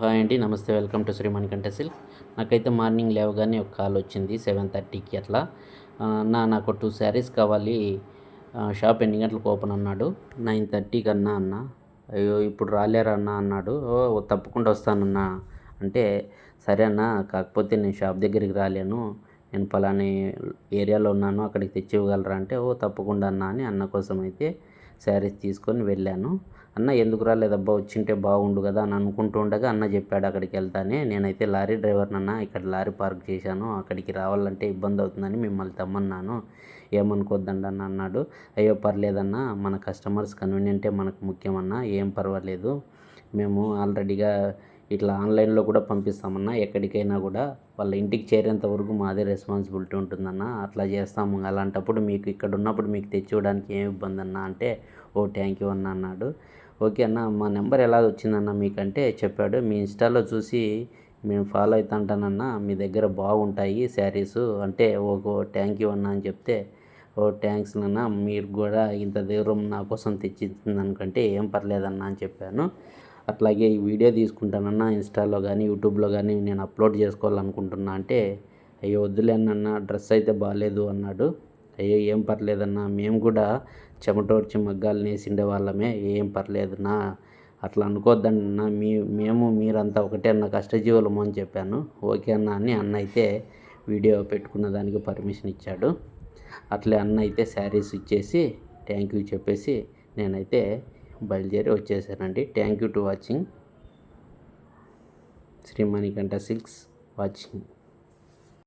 Hi అండి, నమస్తే. Welcome to Shri Manikanta silk. నాకైతే మార్నింగ్ లేవగానే ఒక కాల్ వచ్చింది 7:30కి అట్లా. నాకు 2 శారీస్ కావాలి, షాప్ ఎన్ని గంటలకు ఓపెన్ అన్నాడు. 9:30కి అన్న. అయ్యో ఇప్పుడు రాలేరా అన్న అన్నాడు. ఓ తప్పకుండా వస్తానన్నా అంటే, సరే అన్న, కాకపోతే నేను షాప్ దగ్గరికి రాలేను, నేను పలాని ఏరియాలో ఉన్నాను, అక్కడికి తెచ్చి ఇవ్వగలరా అంటే, ఓ తప్పకుండా అన్న అని అన్న కోసం అయితే శారీస్ తీసుకొని వెళ్ళాను. అన్న ఎందుకు రాలేదబ్బా, వచ్చింటే బాగుండు కదా అని అనుకుంటూ ఉండగా అన్న చెప్పాడు అక్కడికి వెళ్తానే. నేనైతే లారీ డ్రైవర్నన్నా, ఇక్కడ లారీ పార్క్ చేశాను, అక్కడికి రావాలంటే ఇబ్బంది అవుతుందని మిమ్మల్ని తెమ్మన్నాను, ఏమనుకోద్దండి అన్న అన్నాడు. అయ్యో పర్లేదన్నా, మన కస్టమర్స్ కన్వీనియంటే మనకు ముఖ్యమన్నా, ఏం పర్వాలేదు, మేము ఆల్రెడీగా ఇట్లా ఆన్లైన్లో కూడా పంపిస్తామన్నా, ఎక్కడికైనా కూడా వాళ్ళ ఇంటికి చేరేంత వరకు మాదే రెస్పాన్సిబిలిటీ ఉంటుందన్న, అట్లా చేస్తాము. అలాంటప్పుడు మీకు ఇక్కడ ఉన్నప్పుడు మీకు తెచ్చివ్వడానికి ఏం ఇబ్బంది అన్న అంటే, ఓ థ్యాంక్ యూ అన్న అన్నాడు. ఓకే అన్న, మా నెంబర్ ఎలా వచ్చిందన్న మీకంటే చెప్పాడు. మీ ఇన్స్టాలో చూసి మేము ఫాలో అవుతుంటానన్న, మీ దగ్గర బాగుంటాయి శారీసు అంటే, ఓ థ్యాంక్ యూ అన్న అని చెప్తే, ఓ థ్యాంక్స్ నాన్న, మీరు కూడా ఇంత దూరం నా కోసం తెచ్చినందుకంటే ఏం పర్లేదన్న అని చెప్పాను. అట్లాగే ఈ వీడియో తీసుకుంటానన్న, ఇన్స్టాలో కానీ యూట్యూబ్లో కానీ నేను అప్లోడ్ చేసుకోవాలనుకుంటున్నా అంటే, అయ్యో వద్దులేనన్న, డ్రెస్ అయితే బాగాలేదు అన్నాడు. అయ్యో ఏం పర్లేదన్నా, మేము కూడా చెమటోడ్చి మగ్గాలు నేసిండే వాళ్ళమే, ఏం పర్లేదన్నా, అట్లా అనుకోవద్దన్నా, మేము మీరంతా ఒకటే అన్న, కష్టజీవులము అని చెప్పాను. ఓకే అన్న అని అన్న అయితే వీడియో పెట్టుకున్న దానికి పర్మిషన్ ఇచ్చాడు. అట్లే అన్న అయితే శారీస్ ఇచ్చేసి థ్యాంక్ యూ చెప్పేసి నేనైతే బయలుదేరి వచ్చేసానండి. Thank you to watching Shri Manikanta silks watching.